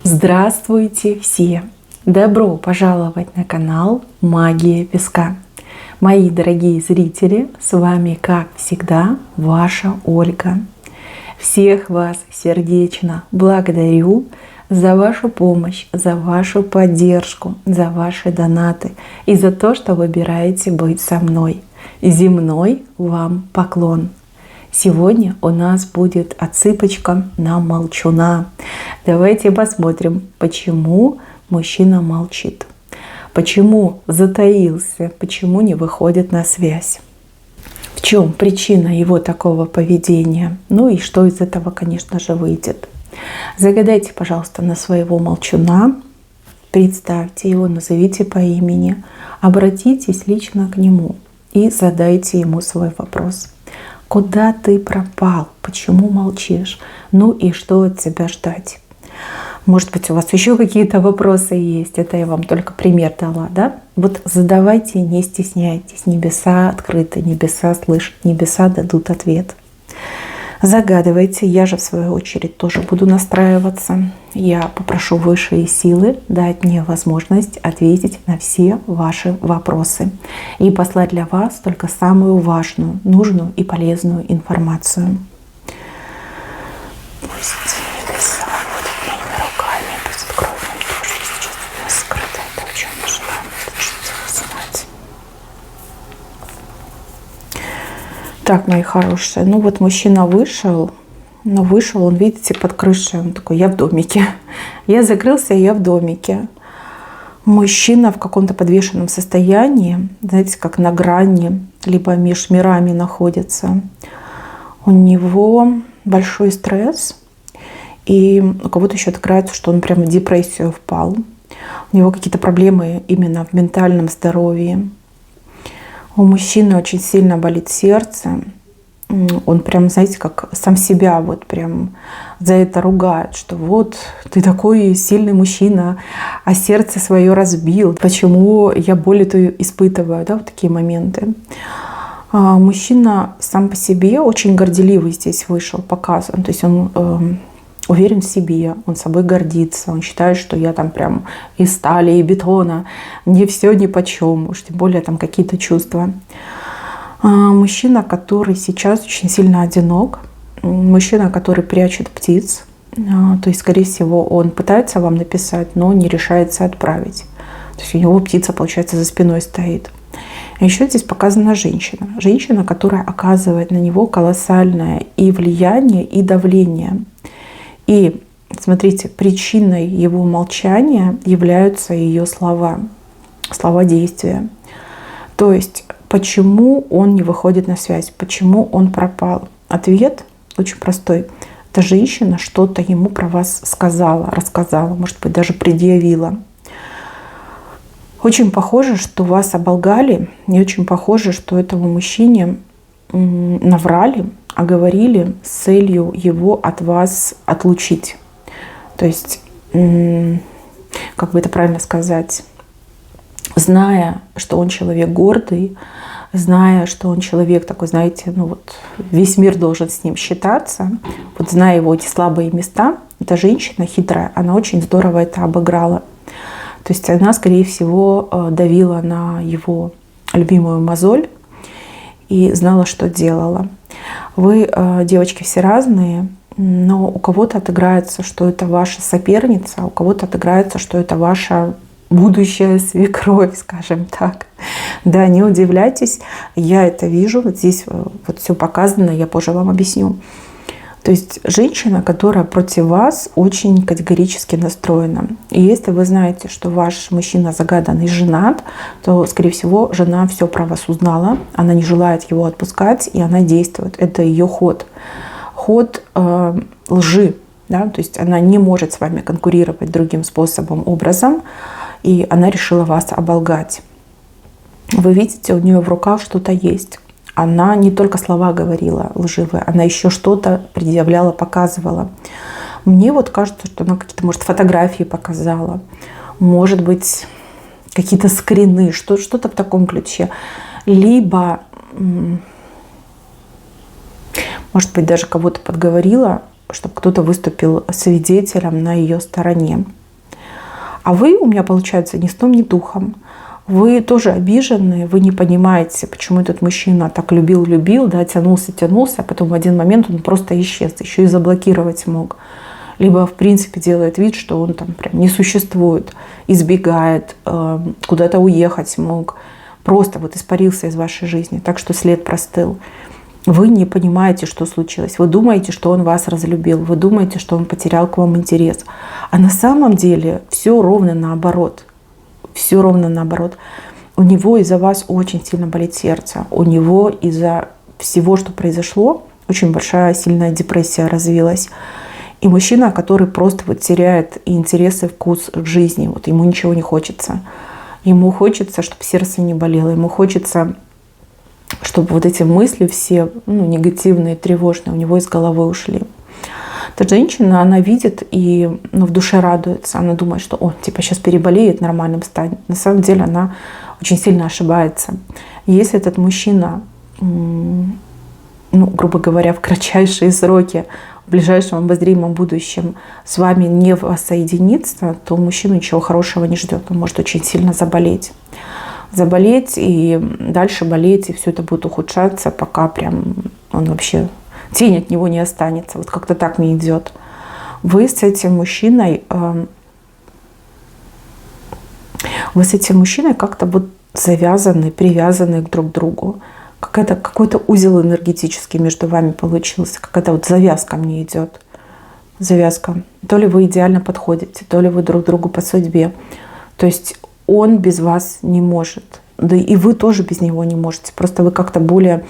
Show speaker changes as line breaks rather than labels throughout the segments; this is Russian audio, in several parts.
Здравствуйте все! Добро пожаловать на канал Магия Песка. Мои дорогие зрители, с вами, как всегда, ваша Ольга. Всех вас сердечно благодарю за вашу помощь, за вашу поддержку, за ваши донаты и за то, что выбираете быть со мной. Земной вам поклон! Сегодня у нас будет отсыпочка на молчуна. Давайте посмотрим, почему мужчина молчит, почему затаился, почему не выходит на связь, в чем причина его такого поведения, ну и что из этого, конечно же, выйдет. Загадайте, пожалуйста, на своего молчуна, представьте его, назовите по имени, обратитесь лично к нему и задайте ему свой вопрос. Куда ты пропал? Почему молчишь? Ну и что от тебя ждать? Может быть, у вас еще какие-то вопросы есть? Это я вам только пример дала, да? Вот задавайте, не стесняйтесь. Небеса открыты, небеса слышат, небеса дадут ответ. Загадывайте, я же в свою очередь тоже буду настраиваться. Я попрошу высшие силы дать мне возможность ответить на все ваши вопросы и послать для вас только самую важную, нужную и полезную информацию. Пусть небеса будут моими руками, пусть откроют нам то, что сейчас у нас скрыто, это о чем мы желаем узнать. Так, мои хорошие, ну вот мужчина вышел, но вышел он, видите, под крышей, он такой: я в домике. Я закрылся, я в домике. Мужчина в каком-то подвешенном состоянии, знаете, как на грани, либо меж мирами находится. У него большой стресс, и у кого-то еще отыграется, что он прямо в депрессию впал. У него какие-то проблемы именно в ментальном здоровье. У мужчины очень сильно болит сердце. Он прям, знаете, как сам себя вот прям за это ругает, что вот ты такой сильный мужчина, а сердце свое разбил. Почему я боль эту испытываю, да, вот такие моменты. Мужчина сам по себе очень горделивый здесь вышел, показан. То есть он уверен в себе, он собой гордится, он считает, что я там прям из стали и бетона, мне все нипочем, уж тем более там какие-то чувства. Мужчина, который сейчас очень сильно одинок, мужчина, который прячет птиц, то есть, скорее всего, он пытается вам написать, но не решается отправить. То есть у него птица, получается, за спиной стоит. А еще здесь показана женщина. Женщина, которая оказывает на него колоссальное и влияние, и давление. И, смотрите, причиной его молчания являются ее слова, слова действия. То есть, почему он не выходит на связь, почему он пропал? Ответ очень простой. Эта женщина что-то ему про вас сказала, рассказала, может быть, даже предъявила. Очень похоже, что вас оболгали, и очень похоже, что этому мужчине наврали, оговорили с целью его от вас отлучить. То есть, как бы это правильно сказать, зная, что он человек гордый, зная, что он человек такой, знаете, ну вот весь мир должен с ним считаться, вот зная его эти слабые места, эта женщина хитрая, она очень здорово это обыграла. То есть она, скорее всего, давила на его любимую мозоль и знала, что делала. Вы, девочки, все разные, но у кого-то отыграется, что это ваша соперница, у кого-то отыграется, что это ваша будущая свекровь, скажем так. Да, не удивляйтесь, я это вижу, вот здесь вот все показано, я позже вам объясню. То есть женщина, которая против вас очень категорически настроена. И если вы знаете, что ваш мужчина загаданный женат, то, скорее всего, жена все про вас узнала, она не желает его отпускать, и она действует. Это ее ход. Ход лжи. Да? То есть она не может с вами конкурировать другим способом, образом, и она решила вас оболгать. Вы видите, у нее в руках что-то есть. Она не только слова говорила лживые, она еще что-то предъявляла, показывала. Мне вот кажется, что она какие-то, может, фотографии показала, может быть, какие-то скрины, что-то в таком ключе. Либо, может быть, даже кого-то подговорила чтобы кто-то выступил свидетелем на ее стороне. А вы у меня, получается, ни сном, ни духом. Вы тоже обижены, вы не понимаете, почему этот мужчина так любил, да, тянулся, а потом в один момент он просто исчез, еще и заблокировать мог. Либо, в принципе, делает вид, что он там прям не существует, избегает, куда-то уехать мог, просто вот испарился из вашей жизни, так что след простыл. Вы не понимаете, что случилось. Вы думаете, что он вас разлюбил. Вы думаете, что он потерял к вам интерес. А на самом деле все ровно наоборот. Все ровно наоборот. У него из-за вас очень сильно болит сердце. У него из-за всего, что произошло, очень большая, сильная депрессия развилась. И мужчина, который просто вот теряет интерес и вкус к жизни. Вот ему ничего не хочется. Ему хочется, чтобы сердце не болело. Ему хочется, чтобы вот эти мысли все негативные, тревожные у него из головы ушли. Эта женщина, она видит и в душе радуется. Она думает, что сейчас переболеет, нормальным станет. На самом деле она очень сильно ошибается. И если этот мужчина, грубо говоря, в кратчайшие сроки, в ближайшем обозримом будущем с вами не воссоединится, то мужчину ничего хорошего не ждет. Он может очень сильно заболеть и дальше болеть, и все это будет ухудшаться, пока прям он вообще, тень от него не останется. Вот как-то так мне идет. Вы с этим мужчиной как-то вот завязаны, привязаны друг к другу. Какой-то узел энергетический между вами получился. Какая-то вот завязка мне идет. Завязка. То ли вы идеально подходите, то ли вы друг другу по судьбе. То есть он без вас не может. Да и вы тоже без него не можете. Просто вы как-то более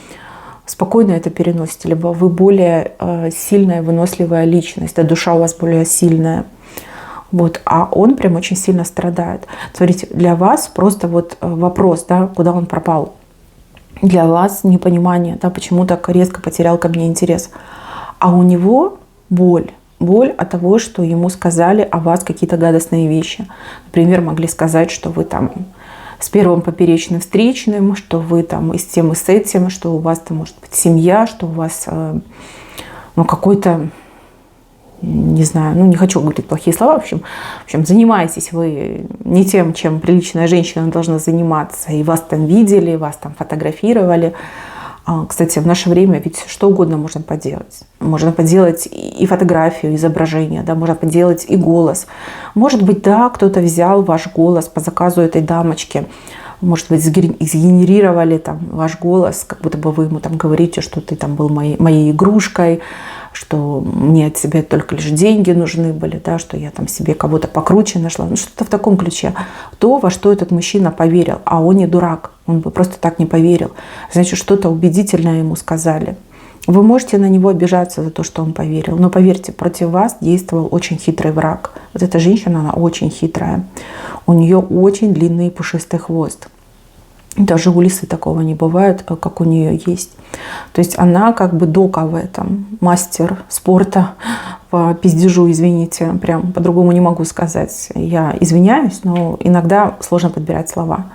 спокойно это переносите. Либо вы более сильная, выносливая личность. Да, душа у вас более сильная. Вот. А он прям очень сильно страдает. Смотрите, для вас просто вот вопрос, да, куда он пропал. Для вас непонимание, да, почему так резко потерял ко мне интерес. А у него боль. Боль от того, что ему сказали о вас какие-то гадостные вещи. Например, могли сказать, что вы там с первым поперечным встречным, что вы там и с тем, и с этим, что у вас там может быть семья, что у вас какой-то, не знаю, не хочу говорить плохие слова, в общем, занимаетесь вы не тем, чем приличная женщина должна заниматься, и вас там видели, вас там фотографировали. Кстати, в наше время ведь что угодно можно поделать. Можно поделать и фотографию, изображение, да, можно поделать и голос. Может быть, да, кто-то взял ваш голос по заказу этой дамочки, может быть, сгенерировали там ваш голос, как будто бы вы ему там говорите, что ты там был моей игрушкой, что мне от тебя только лишь деньги нужны были, да, что я там себе кого-то покруче нашла, что-то в таком ключе. То, во что этот мужчина поверил, а он не дурак, он бы просто так не поверил. Значит, что-то убедительное ему сказали. Вы можете на него обижаться за то, что он поверил, но поверьте, против вас действовал очень хитрый враг. Вот эта женщина, она очень хитрая. У нее очень длинный и пушистый хвост. Даже у лисы такого не бывает, как у нее есть. То есть она как бы дока в этом, мастер спорта по пиздежу, извините, прям по-другому не могу сказать. Я извиняюсь, но иногда сложно подбирать слова.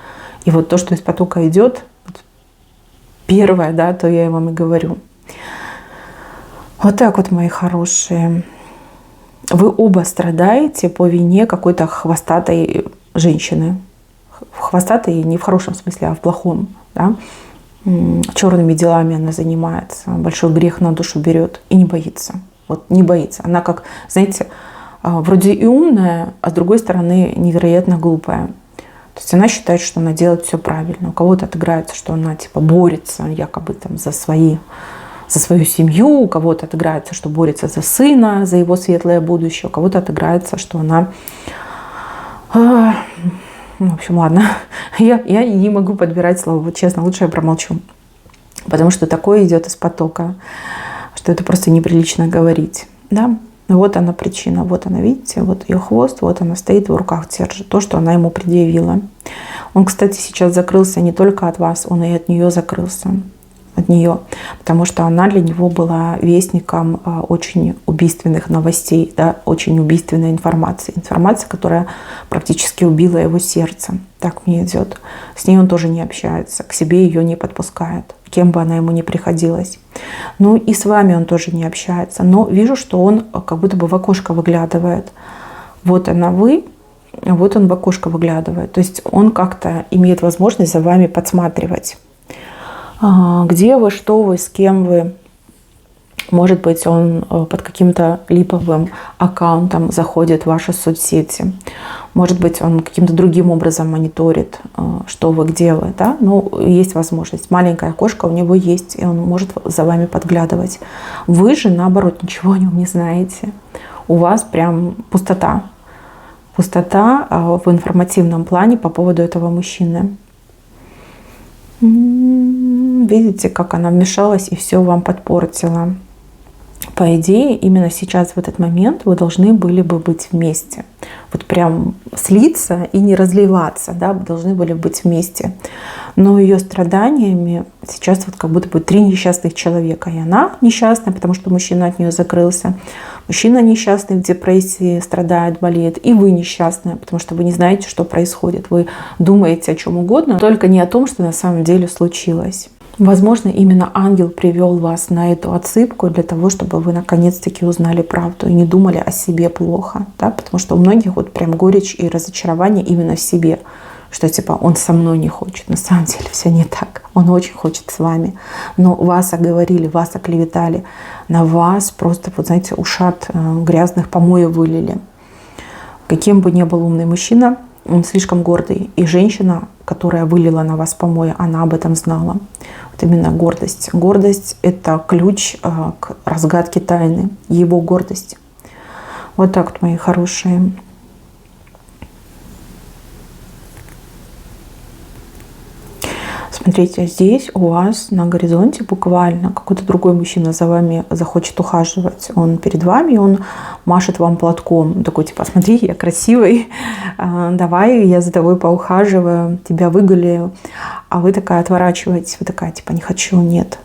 И вот то, что из потока идет, первое, да, то я вам и говорю. Вот так вот, мои хорошие. Вы оба страдаете по вине какой-то хвостатой женщины. Хвостатой не в хорошем смысле, а в плохом. Да? Черными делами она занимается, большой грех на душу берет и не боится. Вот не боится. Она как, знаете, вроде и умная, а с другой стороны невероятно глупая. То есть она считает, что она делает все правильно. У кого-то отыграется, что она типа борется якобы там за свою семью, у кого-то отыграется, что борется за сына, за его светлое будущее, у кого-то отыграется, что она... В общем, ладно, я не могу подбирать слова, вот честно, лучше я промолчу. Потому что такое идет из потока, что это просто неприлично говорить. Да? Вот она причина, вот она, видите, вот ее хвост, вот она стоит, в руках держит то, что она ему предъявила. Он, кстати, сейчас закрылся не только от вас, он и от нее закрылся. от нее, потому что она для него была вестником очень убийственных новостей, да, очень убийственной информации. Информация, которая практически убила его сердце. Так мне идет. С ней он тоже не общается, к себе ее не подпускает, кем бы она ему ни приходилась. Ну и с вами он тоже не общается. Но вижу, что он как будто бы в окошко выглядывает. Вот она вы, вот он в окошко выглядывает. То есть он как-то имеет возможность за вами подсматривать. Где вы, что вы, с кем вы. Может быть, он под каким-то липовым аккаунтом заходит в ваши соцсети. Может быть, он каким-то другим образом мониторит, что вы, где вы. Да? Ну, есть возможность. Маленькое окошко у него есть, и он может за вами подглядывать. Вы же, наоборот, ничего о нем не знаете. У вас прям пустота. Пустота в информативном плане по поводу этого мужчины. Видите, как она вмешалась и все вам подпортила. По идее, именно сейчас, в этот момент, вы должны были бы быть вместе. Вот прям слиться и не разливаться, да, вы должны были быть вместе. Но ее страданиями сейчас вот как будто бы 3 несчастных человека. И она несчастная, потому что мужчина от нее закрылся. Мужчина несчастный, в депрессии, страдает, болеет. И вы несчастная, потому что вы не знаете, что происходит. Вы думаете о чем угодно, только не о том, что на самом деле случилось. Возможно, именно ангел привел вас на эту отсыпку для того, чтобы вы наконец-таки узнали правду и не думали о себе плохо. Да? Потому что у многих вот прям горечь и разочарование именно в себе. Что типа он со мной не хочет. На самом деле все не так. Он очень хочет с вами. Но вас оговорили, вас оклеветали. На вас просто, вот знаете, ушат грязных помоев вылили. Каким бы ни был умный мужчина, он слишком гордый. И женщина, которая вылила на вас помои, она об этом знала. Вот именно гордость. Гордость – это ключ к разгадке тайны. Его гордость. Вот так вот, мои хорошие. Смотрите, здесь у вас на горизонте буквально какой-то другой мужчина за вами захочет ухаживать. Он перед вами, он машет вам платком. Такой типа, смотри, я красивый, давай я за тобой поухаживаю, тебя выгуляю. А вы такая отворачиваетесь, вы такая типа, не хочу, нет.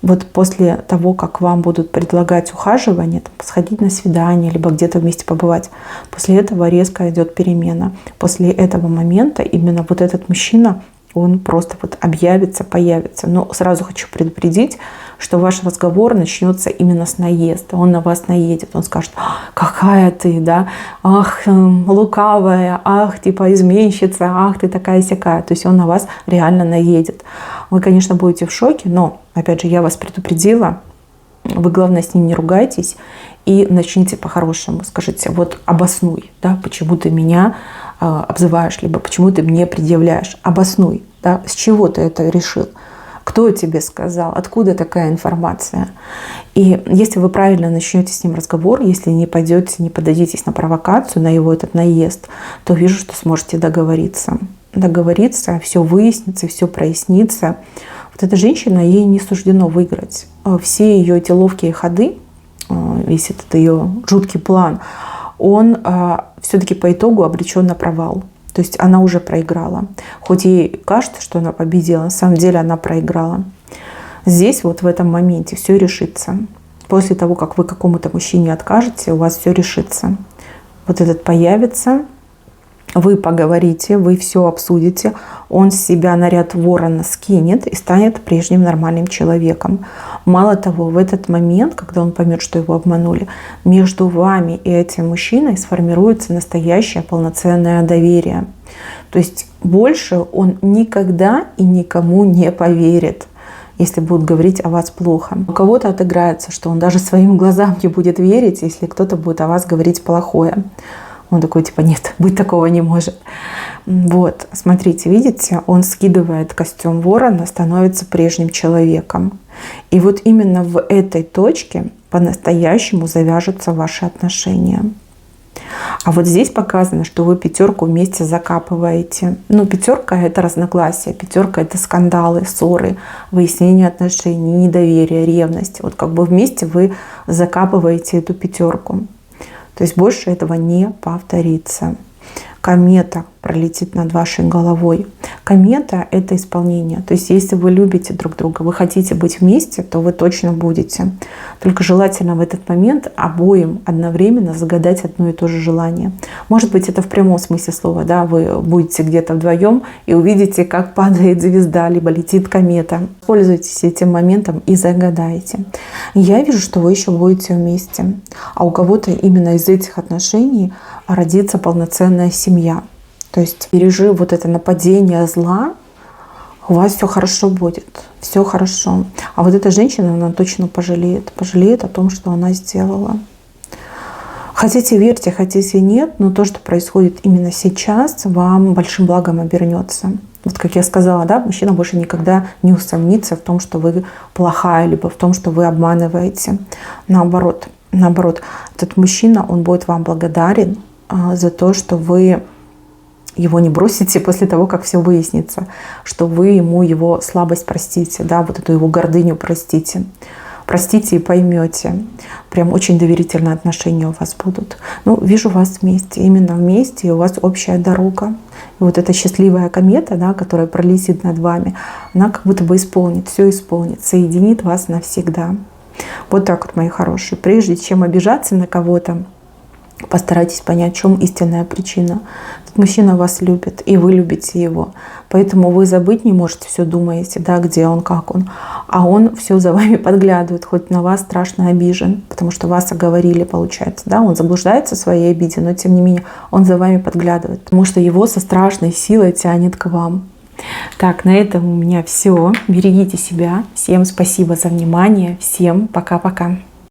Вот после того, как вам будут предлагать ухаживание, там, сходить на свидание, либо где-то вместе побывать, после этого резко идет перемена. После этого момента именно вот этот мужчина, он просто вот объявится, появится. Но сразу хочу предупредить, что ваш разговор начнется именно с наезда. Он на вас наедет, он скажет, какая ты, да, ах, лукавая, ах, типа изменщица, ах, ты такая-сякая. То есть он на вас реально наедет. Вы, конечно, будете в шоке, но, опять же, я вас предупредила. Вы, главное, с ним не ругайтесь и начните по-хорошему. Скажите, вот обоснуй, да, почему ты меня обзываешь, либо почему ты мне предъявляешь. Обоснуй, да, с чего ты это решил, кто тебе сказал, откуда такая информация. И если вы правильно начнете с ним разговор, если не пойдете, не поддадитесь на провокацию, на его этот наезд, то вижу, что сможете договориться. Договориться, все выяснится, все прояснится. Вот эта женщина, ей не суждено выиграть. Все ее эти ловкие ходы, весь этот ее жуткий план, он все-таки по итогу обречен на провал. То есть она уже проиграла. Хоть ей кажется, что она победила, на самом деле она проиграла. Здесь вот в этом моменте все решится. После того, как вы какому-то мужчине откажете, у вас все решится. Вот этот появится, вы поговорите, вы все обсудите, он с себя наряд ворона скинет и станет прежним нормальным человеком. Мало того, в этот момент, когда он поймет, что его обманули, между вами и этим мужчиной сформируется настоящее полноценное доверие. То есть больше он никогда и никому не поверит, если будут говорить о вас плохо. У кого-то отыграется, что он даже своим глазам не будет верить, если кто-то будет о вас говорить плохое. Он такой, типа, нет, быть такого не может. Вот, смотрите, видите, он скидывает костюм ворона, становится прежним человеком. И вот именно в этой точке по-настоящему завяжутся ваши отношения. А вот здесь показано, что вы 5 вместе закапываете. Ну, 5 — это разногласия, 5 — это скандалы, ссоры, выяснение отношений, недоверие, ревность. Вот как бы вместе вы закапываете эту 5. То есть больше этого не повторится. Комета пролетит над вашей головой. Комета — это исполнение. То есть если вы любите друг друга, вы хотите быть вместе, то вы точно будете. Только желательно в этот момент обоим одновременно загадать одно и то же желание. Может быть, это в прямом смысле слова. Да? Вы будете где-то вдвоем и увидите, как падает звезда, либо летит комета. Пользуйтесь этим моментом и загадайте. Я вижу, что вы еще будете вместе. А у кого-то именно из этих отношений родится полноценная семья. То есть, пережив вот это нападение зла, у вас все хорошо будет, все хорошо. А вот эта женщина, она точно пожалеет о том, что она сделала. Хотите верьте, хотите нет, но то, что происходит именно сейчас, вам большим благом обернется. Вот как я сказала, да, мужчина больше никогда не усомнится в том, что вы плохая, либо в том, что вы обманываете. Наоборот, этот мужчина, он будет вам благодарен за то, что вы его не бросите после того, как все выяснится, что вы ему его слабость простите, да, вот эту его гордыню простите. Простите и поймете. Прям очень доверительные отношения у вас будут. Ну, вижу вас вместе, именно вместе, и у вас общая дорога. И вот эта счастливая комета, да, которая пролетит над вами, она как будто бы исполнит, все исполнит, соединит вас навсегда. Вот так вот, мои хорошие. Прежде чем обижаться на кого-то, постарайтесь понять, в чем истинная причина. Этот мужчина вас любит, и вы любите его. Поэтому вы забыть не можете, все думаете, да, где он, как он. А он все за вами подглядывает, хоть на вас страшно обижен, потому что вас оговорили, получается. Да? Он заблуждается в своей обиде, но тем не менее он за вами подглядывает, потому что его со страшной силой тянет к вам. Так, на этом у меня все. Берегите себя. Всем спасибо за внимание. Всем пока-пока.